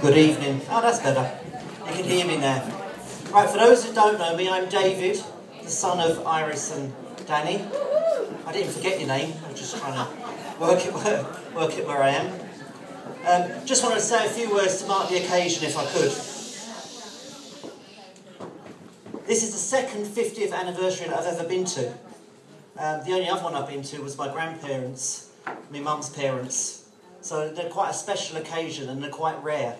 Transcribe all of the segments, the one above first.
Good evening. Oh, that's better. You can hear me now. Right, for those who don't know me, I'm David, the son of Iris and Danny. I didn't forget your name. I'm just trying to work it where I am. Just wanted to say a few words to mark the occasion, if I could. This is the second 50th anniversary that I've ever been to. The only other one I've been to was my grandparents, my mum's parents. So they're quite a special occasion and they're quite rare.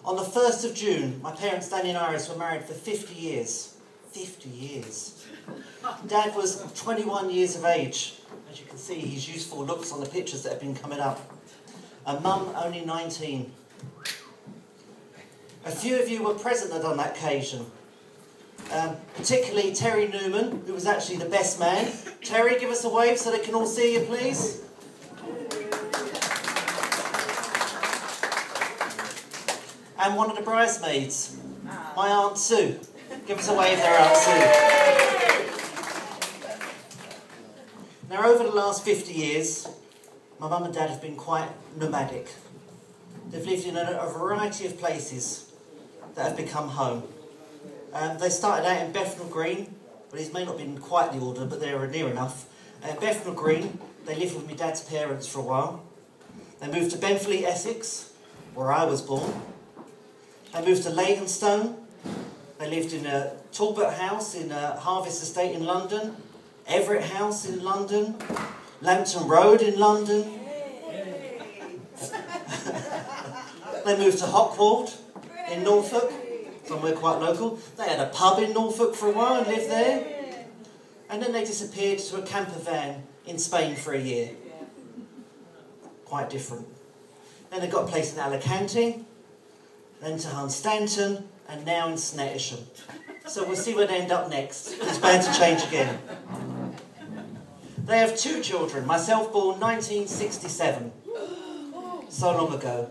On the 1st of June, my parents, Danny and Iris, were married for 50 years. 50 years. Dad was 21 years of age. As you can see, his youthful looks on the pictures that have been coming up. And Mum only 19. A few of you were present on that occasion. Particularly Terry Newman, who was actually the best man. Terry, give us a wave so they can all see you, please. And one of the bridesmaids, my Aunt Sue. Give us a wave there, Aunt Sue. Now, over the last 50 years, my mum and dad have been quite nomadic. They've lived in a variety of places that have become home. They started out in Bethnal Green, but these may not have been quite the order, but they were near enough. At Bethnal Green, they lived with my dad's parents for a while. They moved to Benfleet, Essex, where I was born. They moved to Leytonstone. They lived in a Talbot House in Harvest Estate in London, Everett House in London, Lambton Road in London. They moved to Hockwald in Norfolk, somewhere quite local. They had a pub in Norfolk for a while and lived there. And then they disappeared to a camper van in Spain for a year. Quite different. Then they got a place in Alicante, then to Hunstanton, and now in Snettisham. So we'll see where they end up next. It's bound to change again. They have 2 children, myself born 1967, so long ago.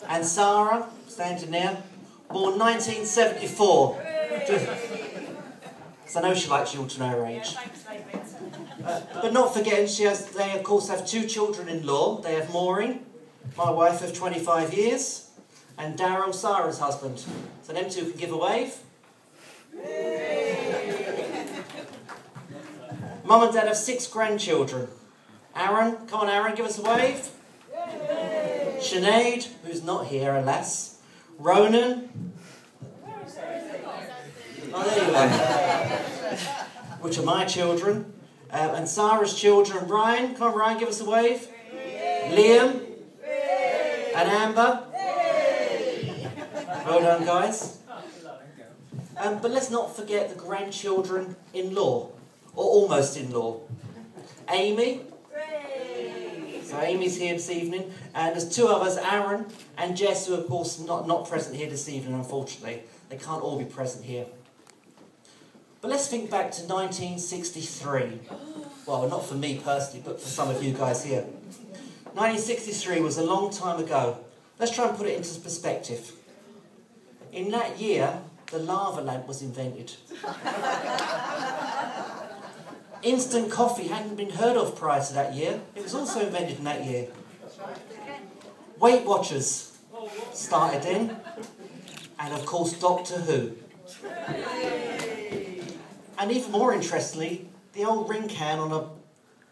And Sarah, standing there, born 1974. So I know she likes you all to know her age. But not forgetting, they of course have 2 children-in-law. They have Maureen, my wife of 25 years, and Daryl, Sarah's husband. So them 2 can give a wave. Mum and Dad have 6 grandchildren. Aaron, come on Aaron, give us a wave. Sinead, who's not here, alas. Ronan. Oh, there you are. Which are my children. And Sarah's children. Ryan, come on Ryan, give us a wave. Liam. And Amber. Well done, guys. But let's not forget the grandchildren-in-law. Or almost in-law. Amy. So Amy's here this evening. And there's 2 others, Aaron and Jess, who are of course not present here this evening, unfortunately. They can't all be present here. But let's think back to 1963. Well, not for me personally, but for some of you guys here. 1963 was a long time ago. Let's try and put it into perspective. In that year, the lava lamp was invented. Instant coffee hadn't been heard of prior to that year. It was also invented in that year. Weight Watchers started then. And of course, Doctor Who. And even more interestingly, the old ring can on a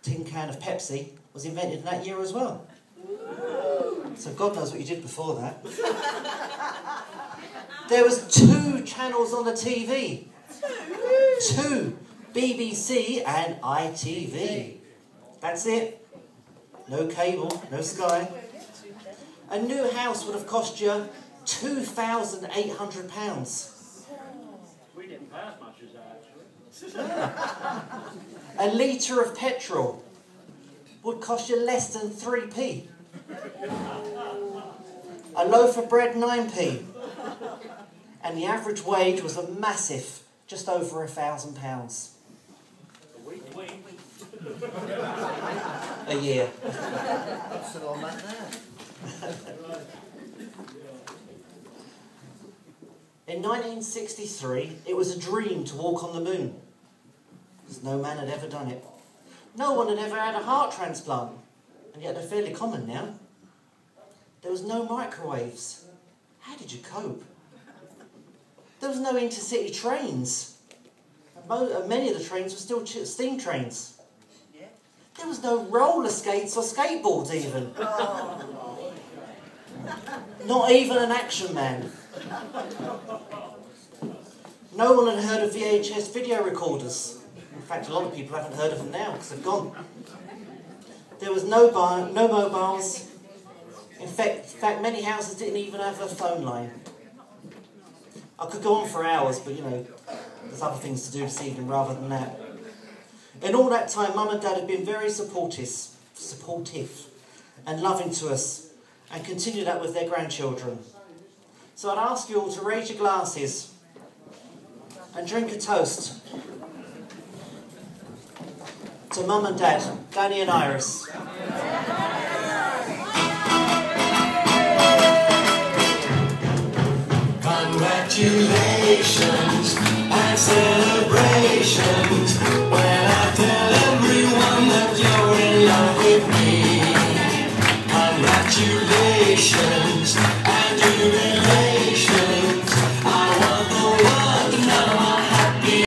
tin can of Pepsi was invented in that year as well. So God knows what you did before that. There was 2 channels on the TV. 2. BBC and ITV. That's it. No cable, no Sky. A new house would have cost you £2,800. We didn't pay as much as that, actually. A litre of petrol would cost you less than 3p. A loaf of bread 9p. And the average wage was a massive, just over £1,000. A year. What's the on that now? In 1963, it was a dream to walk on the moon, because no man had ever done it. No one had ever had a heart transplant, and yet they're fairly common now. There was no microwaves. How did you cope? There was no intercity trains. And many of the trains were still steam trains. There was no roller skates or skateboards even. Not even an Action Man. No one had heard of VHS video recorders. In fact, a lot of people haven't heard of them now because they've gone. There was no mobiles. In fact, many houses didn't even have a phone line. I could go on for hours, but you know, there's other things to do this evening rather than that. In all that time, Mum and Dad have been very supportive and loving to us, and continue that with their grandchildren. So I'd ask you all to raise your glasses and drink a toast to Mum and Dad, Danny and Iris. Congratulations and celebrations when I tell everyone that you're in love with me. Congratulations.